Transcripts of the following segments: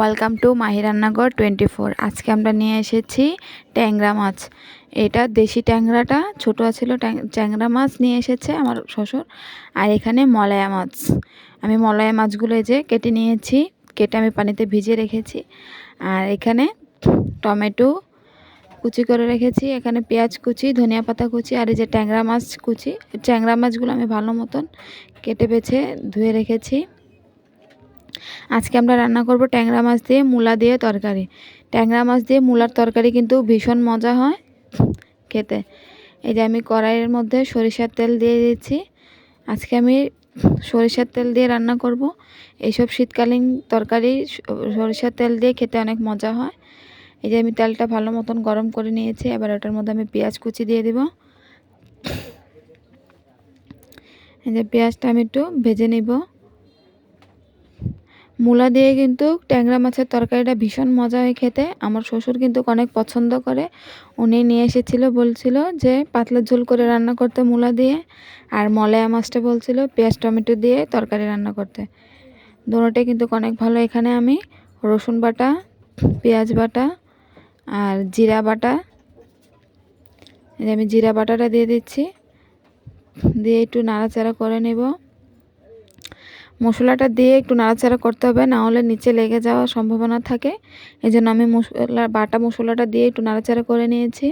Welcome to Mahi রান্নাঘর 24। আজকে আমরা নিয়ে এসেছি ট্যাংরা মাছ। এটা দেশি ট্যাংরাটা ছোট ছিল, ট্যাংরা মাছ নিয়ে এসেছে আমার শ্বশুর। আর এখানে মলায়া মাছ, আমি মলায়া মাছগুলো যে কেটে নিয়েছি, কেটে আমি পানিতে ভিজিয়ে রেখেছি। আর এখানে টমেটো কুচি করে রেখেছি, এখানে পেঁয়াজ কুচি, ধনিয়া পাতা কুচি, আর এই যে ট্যাংরা মাছ কুচি। ট্যাংরা মাছগুলো আমি ভালো মতন কেটে বেছে ধুয়ে রেখেছি। আজকে আমরা রান্না করব ট্যাংরা মাছ দিয়ে মূলা দিয়ে তরকারি। ট্যাংরা মাছ দিয়ে মূলার তরকারি কিন্তু ভীষণ মজা হয় খেতে। এই যে আমি কড়াইয়ের মধ্যে সরিষার তেল দিয়ে দিচ্ছি। আজকে আমি সরিষার তেল দিয়ে রান্না করব। এইসব শীতকালীন তরকারি সরিষার তেল দিয়ে খেতে অনেক মজা হয়। এই যে আমি তেলটা ভালো মতন গরম করে নিয়েছি। এবার ওটার মধ্যে আমি পেঁয়াজ কুচি দিয়ে দিব। এই যে পেঁয়াজটা আমি একটু ভেজে নিব। মূলা দিয়ে কিন্তু ট্যাংরা মাছের তরকারিটা ভীষণ মজা হয় খেতে। আমার শ্বশুর কিন্তু অনেক পছন্দ করে। উনি নিয়ে এসেছিল, বলছিল যে পাতলা ঝোল করে রান্না করতে মূলা দিয়ে, আর মলায়া মাছটা বলছিল পেঁয়াজ টমেটো দিয়ে তরকারি রান্না করতে। দুটোটাই কিন্তু অনেক ভালো। এখানে আমি রসুন বাটা, পেঁয়াজ বাটা আর জিরা বাটা, আমি জিরা বাটাটা দিয়ে দিচ্ছি, দিয়ে একটু নাড়াচাড়া করে নেব। মশলাটা দিয়ে একটু নাড়াচাড়া করতে হবে, না হলে নিচে লেগে যাওয়ার সম্ভাবনা থাকে। এই জন্য আমি বাটা মশলাটা দিয়ে একটু নাড়াচাড়া করে নিয়েছি।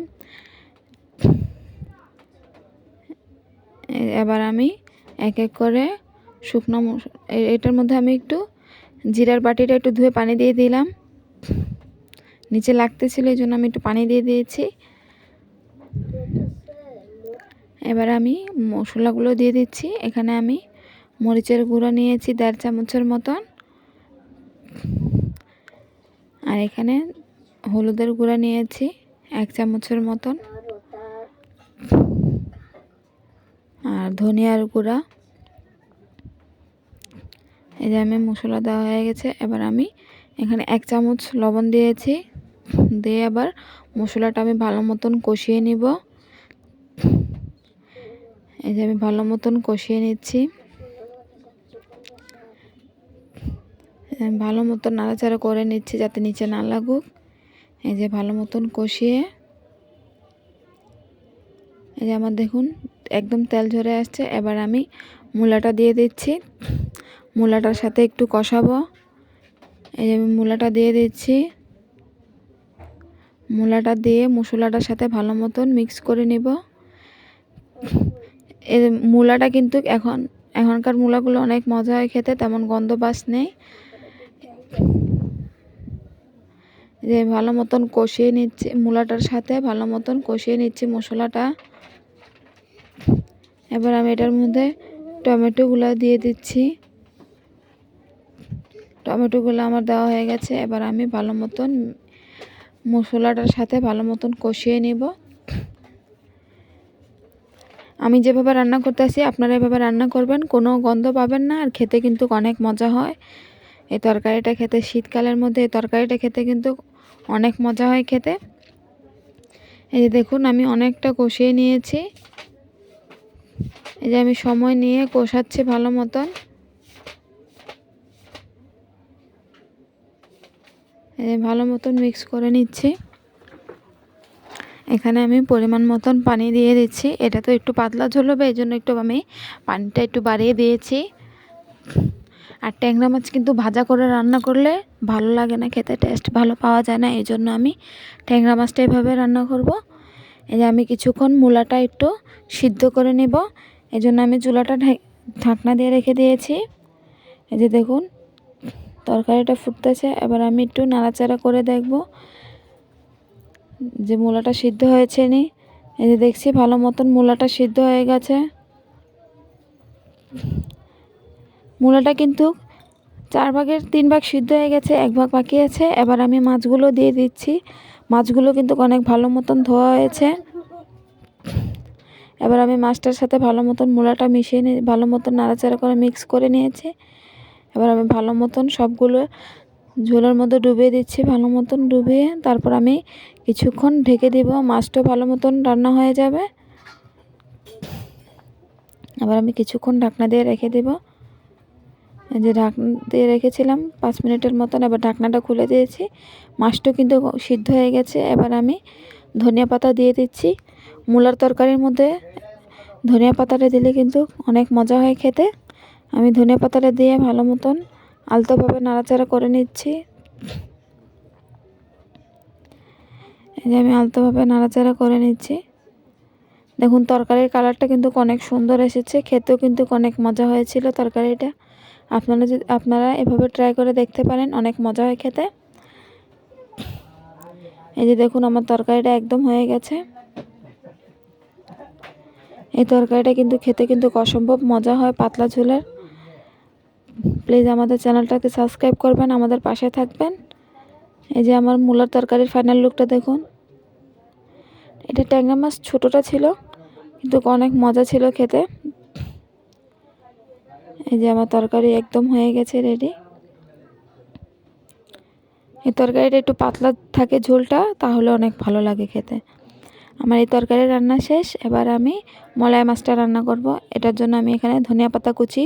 এবার আমি এক এক করে শুকনো এটার মধ্যে আমি একটু জিরার বাটিটা একটু ধুয়ে পানি দিয়ে দিলাম, নিচে লাগতেছিল, এই জন্য আমি একটু পানি দিয়ে দিয়েছি। এবার আমি মশলাগুলো দিয়ে দিচ্ছি। এখানে আমি মরিচের গুঁড়ো নিয়েছি 1.5 চামচের মতন, আর এখানে হলুদের গুঁড়া নিয়েছি 1 চামচের মতন, আর ধনিয়ার গুঁড়া। এই যে আমি মশলা দেওয়া হয়ে গেছে। এবার আমি এখানে 1 চামচ লবণ দিয়েছি, দিয়ে আবার মশলাটা আমি ভালো মতন কষিয়ে নিব। এই যে আমি ভালো মতন কষিয়ে নিচ্ছি, ভালো মতন নাড়াচাড়া করে নিচ্ছি যাতে নিচে না লাগুক। এই যে ভালো মতন কষিয়ে, এই যে আমার দেখুন একদম তেল ঝরে আসছে। এবার আমি মূলাটা দিয়ে দিচ্ছি, মূলাটার সাথে একটু কষাবো। এই যে আমি মূলাটা দিয়ে দিচ্ছি, মূলাটা দিয়ে মশলাটার সাথে ভালো মতন মিক্স করে নিব। এই মূলাটা কিন্তু এখনকার মূলাগুলো অনেক মজা হয় খেতে, তেমন গন্ধ বাস নেই। যে ভালো মতন কষিয়ে নিচ্ছি, মূলাটার সাথে ভালো মতন কষিয়ে নিচ্ছি মশলাটা। এবার আমি এটার মধ্যে টমেটোগুলো দিয়ে দিচ্ছি। টমেটোগুলো আমার দেওয়া হয়ে গেছে। এবার আমি ভালো মতন মশলাটার সাথে ভালো মতন কষিয়ে নিব। আমি যেভাবে রান্না করতেছি আপনারা এভাবে রান্না করবেন, কোনো গন্ধ পাবেন না, আর খেতে কিন্তু অনেক মজা হয় এই তরকারিটা খেতে। শীতকালের মধ্যে এই তরকারিটা খেতে কিন্তু অনেক মজা হয় খেতে। এই যে দেখুন আমি অনেকটা কষিয়ে নিয়েছি। এই যে আমি সময় নিয়ে কষাচ্ছি ভালো মতন। এই যে ভালো মতন মিক্স করে নিচ্ছি। এখানে আমি পরিমাণ মতন পানি দিয়ে দিচ্ছি। এটা তো একটু পাতলা ঝোল হবে, এই জন্য একটু আমি পানিটা একটু বাড়িয়ে দিয়েছি। আর ট্যাংরা মাছ কিন্তু ভাজা করে রান্না করলে ভালো লাগে না খেতে, টেস্ট ভালো পাওয়া যায় না, এই জন্য আমি ট্যাংরা মাছটা এভাবে রান্না করব। এই যে আমি কিছুক্ষণ মূলাটা একটু সিদ্ধ করে নেব, এই জন্য আমি চুলাটা ঢাকনা দিয়ে রেখে দিয়েছি। এই যে দেখুন তরকারিটা ফুটতেছে। এবার আমি একটু নাড়াচাড়া করে দেখব যে মূলাটা সিদ্ধ হয়েছে নি। এই যে দেখছি ভালো মতন মূলাটা সিদ্ধ হয়ে গেছে। মূলাটা কিন্তু 4 ভাগের 3 ভাগ সিদ্ধ হয়ে গেছে, 1 ভাগ বাকি আছে। এবার আমি মাছগুলো দিয়ে দিচ্ছি। মাছগুলো কিন্তু অনেক ভালো মতন ধোয়া হয়েছে। এবার আমি মাছটার সাথে ভালো মতন মূলাটা মিশিয়ে নিয়ে ভালো মতন নাড়াচাড়া করে মিক্স করে নিয়েছি। এবার আমি ভালো মতন সবগুলো ঝোলের মধ্যে ডুবিয়ে দিচ্ছি, ভালো মতন ডুবিয়ে তারপর আমি কিছুক্ষণ ঢেকে দিব। মাছটা ভালো মতন রান্না হয়ে যাবে। আবার আমি কিছুক্ষণ ঢাকনা দিয়ে রেখে দেব। এই যে ঢাকনা দিয়ে রেখেছিলাম 5 মিনিটের মতন, এবার ঢাকনাটা খুলে দিয়েছি। মাছটা কিন্তু সিদ্ধ হয়ে গেছে। এবার আমি ধনিয়া পাতা দিয়ে দিচ্ছি। মূলার তরকারির মধ্যে ধনিয়া পাতাটা দিলে কিন্তু অনেক মজা হয় খেতে। আমি ধনিয়া পাতাটা দিয়ে ভালো মতন আলতোভাবে নাড়াচাড়া করে নিচ্ছি। এই যে আমি আলতোভাবে নাড়াচাড়া করে নিচ্ছি। দেখুন তরকারির কালারটা কিন্তু অনেক সুন্দর এসেছে, খেতেও কিন্তু অনেক মজা হয়েছিল তরকারিটা। আপনারা এভাবে ট্রাই করে দেখতে পারেন, অনেক মজা হয় খেতে। এই যে দেখুন আমার তরকারিটা একদম হয়ে গেছে। এই তরকারিটা কিন্তু খেতে কিন্তু অসম্ভব মজা হয় পাতলা ঝোলের। প্লিজ আমাদের চ্যানেলটাকে সাবস্ক্রাইব করবেন, আমাদের পাশে থাকবেন। এই যে আমার মূলার তরকারির ফাইনাল লুকটা দেখুন। এটা ট্যাংরা মাছ ছোটোটা ছিল, কিন্তু অনেক মজা ছিল খেতে। এই যে আমার তরকারি একদম হয়ে গেছে, রেডি। এই তরকারিটা একটু পাতলা থাকে ঝোলটা, তাহলে অনেক ভালো লাগে খেতে। আমার এই তরকারি রান্না শেষ। এবার আমি মলাই মাছটা রান্না করব। এটার জন্য আমি এখানে ধনিয়া পাতা কুচি,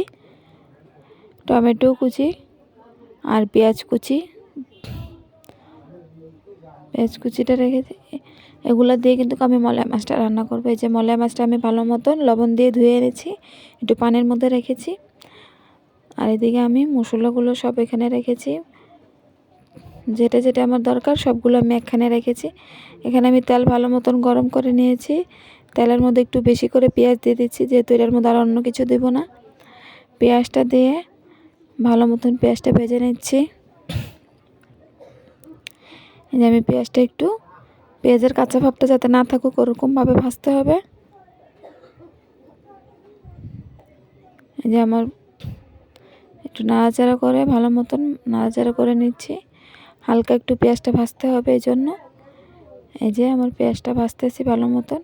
টমেটো কুচি আর পেঁয়াজ কুচিটা রেখেছি। এগুলো দিয়ে কিন্তু আমি মলাই মাছটা রান্না করবো। এই যে মলাই মাছটা আমি ভালো মতন লবণ দিয়ে ধুয়ে এনেছি, একটু পানির মধ্যে রেখেছি। আর এদিকে আমি মশলাগুলো সব এখানে রেখেছি, যেটা যেটা আমার দরকার সবগুলো আমি এখানে রেখেছি। এখানে আমি তেল ভালো মতন গরম করে নিয়েছি। তেলের মধ্যে একটু বেশি করে পেঁয়াজ দিয়ে দিচ্ছি, যেহেতু এটার মধ্যে আর অন্য কিছু দেবো না। পেঁয়াজটা দিয়ে ভালো মতন পেঁয়াজটা ভেজে নিচ্ছি। এই যে আমি পেঁয়াজটা একটু, পেঁয়াজের কাঁচা ভাবটা যাতে না থাকুক ওরকমভাবে ভাজতে হবে। এই যে আমার একটু নাড়াচাড়া করে ভালো মতন নাড়াচাড়া করে নিচ্ছি। হালকা একটু পেঁয়াজটা ভাজতে হবে, এই জন্য। এই যে আমার পেঁয়াজটা ভাজতেছি ভালো মতন।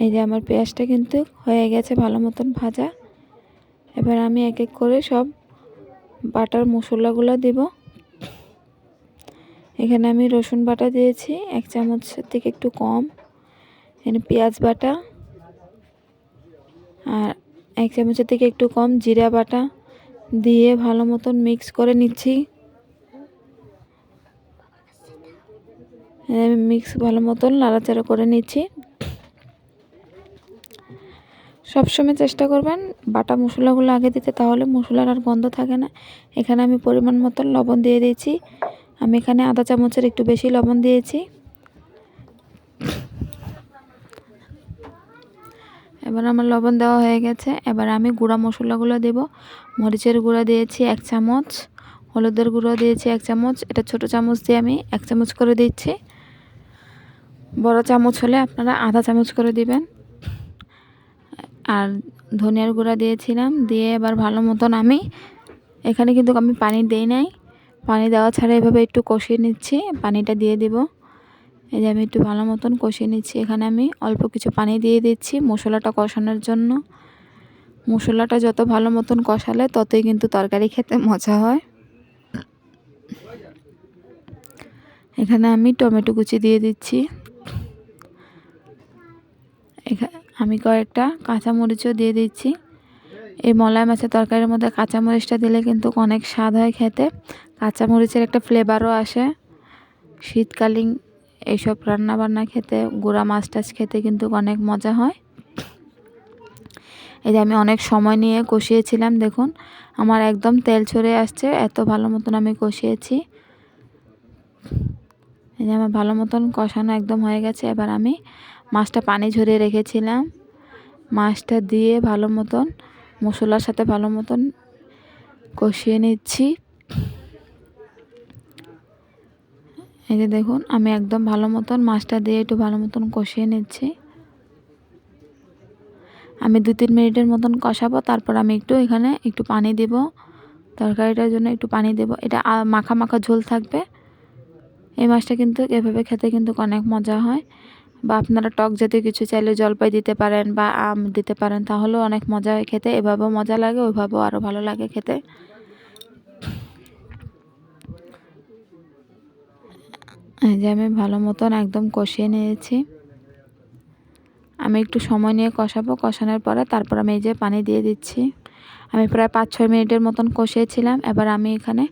এই যে আমার পেঁয়াজটা কিন্তু হয়ে গেছে ভালো মতন ভাজা। এবার আমি এক এক করে সব বাটার মশলাগুলো দেব। এখানে আমি রসুন বাটা দিয়েছি 1 চামচের থেকে একটু কম। এখানে পেঁয়াজ বাটা আর 1 চামচের থেকে একটু কম জিরা বাটা দিয়ে ভালো মতন মিক্স করে নিচ্ছি। ভালো মতন নাড়াচাড়া করে নিচ্ছি। সবসময় চেষ্টা করবেন বাটা মশলাগুলো আগে দিতে, তাহলে মশলার আর গন্ধ থাকে না। এখানে আমি পরিমাণ মতন লবণ দিয়ে দিয়েছি। আমি এখানে আধা চামচের একটু বেশি লবণ দিয়েছি। এবার আমার লবণ দেওয়া হয়ে গেছে। এবার আমি গুঁড়া মশলাগুলো দেব। মরিচের গুঁড়া দিয়েছি 1 চামচ, হলুদের গুঁড়ো দিয়েছি 1 চামচ। এটা ছোটো চামচ দিয়ে আমি 1 চামচ করে দিচ্ছি। বড় চামচ হলে আপনারা আধা চামচ করে দিবেন। আর ধনিয়ার গুঁড়া দিয়েছিলাম, দিয়ে এবার ভালো মতন আমি এখানে কিন্তু আমি পানি দেই নাই, পানি দেওয়া ছাড়া এভাবে একটু কষিয়ে নিচ্ছি। পানিটা দিয়ে দিব। এই যে আমি একটু ভালো মতন কষিয়ে নিচ্ছি। এখানে আমি অল্প কিছু পানি দিয়ে দিচ্ছি মশলাটা কষানোর জন্য। মশলাটা যত ভালো মতন কষালে ততই কিন্তু তরকারি খেতে মজা হয়। এখানে আমি টমেটো কুচি দিয়ে দিচ্ছি। আমি কয়েকটা কাঁচামরিচও দিয়ে দিচ্ছি। এই মলাই মাছের তরকারির মধ্যে কাঁচামরিচটা দিলে কিন্তু অনেক স্বাদ হয় খেতে। কাঁচামরিচের একটা ফ্লেভারও আসে। শীতকালীন এইসব রান্নাবান্না খেতে, গুঁড়া মাছ টাছ খেতে কিন্তু অনেক মজা হয়। এই যে আমি অনেক সময় নিয়ে কষিয়েছিলাম, দেখুন আমার একদম তেল ছড়ে আসছে, এত ভালো মতন আমি কষিয়েছি। এই যে আমার ভালো মতন কষানো একদম হয়ে গেছে। এবার আমি মাছটা পানি ঝরিয়ে রেখেছিলাম, মাছটা দিয়ে ভালো মতন মশলার সাথে ভালো মতন কষিয়ে নিচ্ছি। এই যে দেখুন আমি একদম ভালো মতন মাছটা দিয়ে একটু ভালো মতন কষিয়ে নিচ্ছি। আমি 2-3 মিনিটের মতন কষাবো, তারপর আমি এখানে একটু পানি দেব। তরকারিটার জন্য একটু পানি দেব। এটা মাখা মাখা ঝোল থাকবে। এই মাছটা কিন্তু এভাবে খেতে কিন্তু অনেক মজা হয়। বা আপনারা টক জাতীয় কিছু চাইলে জলপাই দিতে পারেন বা আম দিতে পারেন, তাহলেও অনেক মজা হয় খেতে। এভাবেও মজা লাগে, ওইভাবেও আরও ভালো লাগে খেতে। এই যে আমি ভালো মতন একদম কষিয়ে নিয়েছি। আমি একটু সময় নিয়ে কষাবো। কষানোর পরে তারপর আমি এই যে পানি দিয়ে দিচ্ছি। আমি প্রায় 5-6 মিনিটের মতন কষিয়েছিলাম। এবার আমি এখানে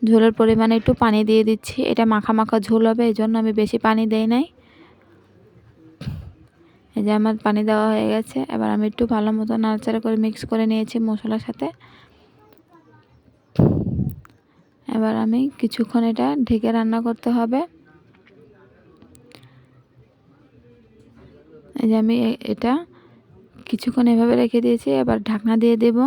ঝোলের পরিমাণে একটু পানি দিয়ে দিচ্ছি। এটা মাখা মাখা ঝোল হবে, এই জন্য আমি বেশি পানি দেই নাই। এই যে আমার পানি দেওয়া হয়ে গেছে। এবার আমি একটু ভালো মতো নাড়াচাড়া করে মিক্স করে নিয়েছি মশলার সাথে। এবার আমি কিছুক্ষণ এটা ঢেকে রান্না করতে হবে। এই যে আমি এটা কিছুক্ষণ এভাবে রেখে দিয়েছি। এবার ঢাকনা দিয়ে দেব।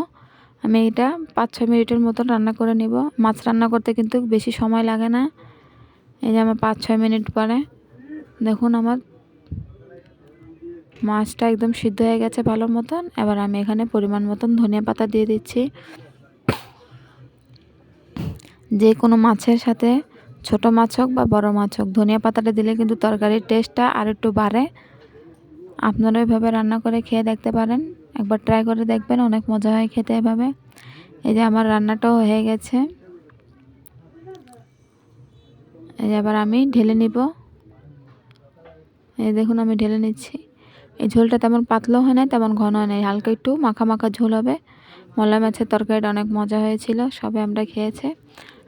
আমি এটা 5-6 মিনিটের মতন রান্না করে নিব। মাছ রান্না করতে কিন্তু বেশি সময় লাগে না। এই যে আমার 5-6 মিনিট পরে দেখুন আমার মাছটা একদম সিদ্ধ হয়ে গেছে ভালো মতন। এবার আমি এখানে পরিমাণ মতন ধনিয়া পাতা দিয়ে দিচ্ছি। যে কোনো মাছের সাথে ছোট মাছ হোক বা বড় মাছ হোক, ধনিয়া পাতাটা দিলে কিন্তু তরকারির টেস্টটা আর একটু বাড়ে। আপনারা এভাবে রান্না করে খেয়ে দেখতে পারেন, একবার ট্রাই করে দেখবেন, অনেক মজা হয় খেতে এভাবে। এই যে আমার রান্নাটাও হয়ে গেছে। এই যে এবার আমি ঢেলে নিব। এই দেখুন আমি ঢেলে নিচ্ছি। এই ঝোলটা তেমন পাতলাও হয় না, তেমন ঘন হয় না, হালকা একটু মাখা মাখা ঝোল হবে। মলা মাছের তরকারিটা অনেক মজা হয়েছিল, সবে আমরা খেয়েছে।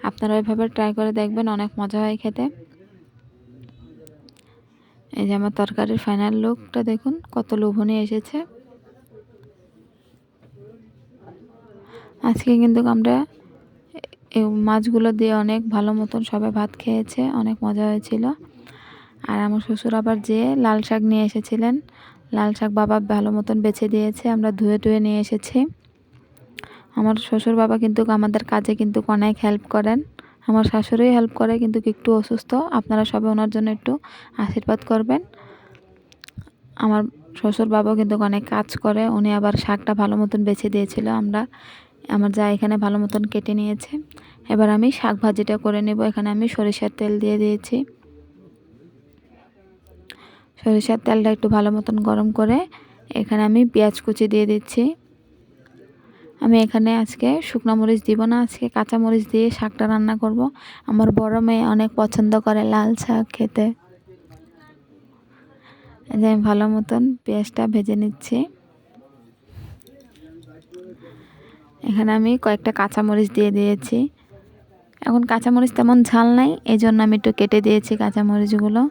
আপনারা এভাবে ট্রাই করে দেখবেন, অনেক মজা হয় খেতে। এই যে আমার তরকারির ফাইনাল লুকটা দেখুন কত লোভনীয় এসেছে। আজকে কিন্তু আমরা এই মাছগুলো দিয়ে অনেক ভালো মতন সবাই ভাত খেয়েছে, অনেক মজা হয়েছিল। আর আমার শ্বশুর আবার যে লাল শাক নিয়ে এসেছিলেন, লাল শাক বাবা ভালো মতন বেছে দিয়েছে, আমরা ধুয়ে টুয়ে নিয়ে এসেছি। আমার শ্বশুর বাবা কিন্তু আমাদের কাজে কিন্তু অনেক হেল্প করেন। আমার শাশুড়ি হেল্প করে কিন্তু একটু অসুস্থ, আপনারা সবাই ওনার জন্য একটু আশীর্বাদ করবেন। আমার শ্বশুর বাবাও কিন্তু অনেক কাজ করে, উনি আবার শাকটা ভালো মতন বেছে দিয়েছিল। আমার যা এখানে ভালো মতন কেটে নিয়েছে। এবার আমি শাক ভাজিটা করে নেব। এখানে আমি সরিষার তেল দিয়ে দিয়েছি। সরিষার তেলটা একটু ভালো মতন গরম করে এখানে আমি পেঁয়াজ কুচি দিয়ে দিচ্ছি। আমি এখানে আজকে শুকনো মরিচ দিব না, আজকে কাঁচা মরিচ দিয়ে শাকটা রান্না করব। আমার বড় মেয়ে অনেক পছন্দ করে লাল শাক খেতে। যে আমি ভালো মতন পেঁয়াজটা ভেজে নিচ্ছি। এখানে আমি কয়েকটা কাঁচামরিচ দিয়ে দিয়েছি। এখন কাঁচামরিচ তেমন ঝাল নাই, এই জন্য আমি একটু কেটে দিয়েছি কাঁচামরিচগুলো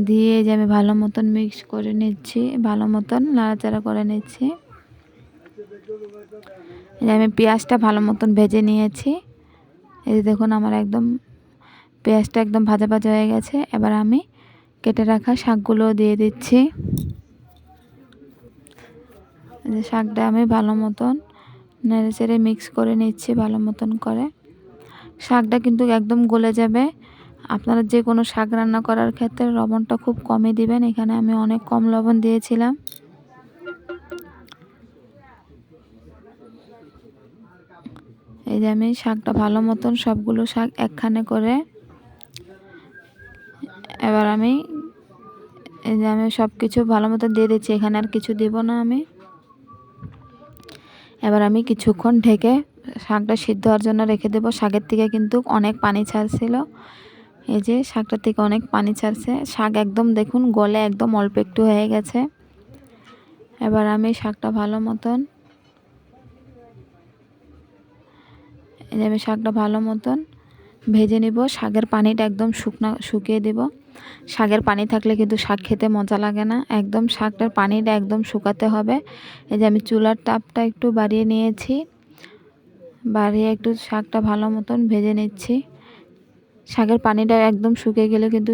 দিয়ে। যে আমি ভালো মতন মিক্স করে নিচ্ছি, ভালো মতন নাড়াচাড়া করে নিচ্ছি। আমি পেঁয়াজটা ভালো মতন ভেজে নিয়েছি। এই যে দেখুন আমার একদম পেঁয়াজটা একদম ভাজা ভাজা হয়ে গেছে। এবার আমি কেটে রাখা শাকগুলো দিয়ে দিচ্ছি। যে শাকটা আমি ভালো মতন নেড়ে চেড়ে মিক্স করে নিচ্ছি ভালো মতন করে। শাকটা কিন্তু একদম গলে যাবে। আপনারা যে কোনো শাক রান্না করার ক্ষেত্রে লবণটা খুব কমই দিবেন। এখানে আমি অনেক কম লবণ দিয়েছিলাম। এই যে আমি শাকটা ভালো মতন সবগুলো শাক একখানে করে এবার আমি এই যে আমি সব কিছু ভালো মতো দিয়ে দিচ্ছি, এখানে আর কিছু দিব না আমি। এবার আমি কিছুক্ষণ ঢেকে শাকটা সিদ্ধ হওয়ার জন্য রেখে দেবো। শাকের থেকে কিন্তু অনেক পানি ছাড়ছিল, এই যে শাকটার থেকে অনেক পানি ছাড়ছে। শাক একদম দেখুন গলে একদম অল্প একটু হয়ে গেছে। এবার আমি শাকটা ভালো মতন এই যে আমি শাকটা ভালো মতন ভেজে নিব। শাকের পানিটা একদম শুকিয়ে দেব। শাকের পানি থাকলে কিন্তু শাক খেতে মজা লাগে না, একদম শাকটার পানিটা একদম শুকাতে হবে। এই যে আমি চুলার তাপটা একটু বাড়িয়ে নিয়েছি, বাড়িয়ে একটু শাকটা ভালো মতন ভেজে নিচ্ছি। শাকের পানিটা একদম শুকিয়ে গেলে কিন্তু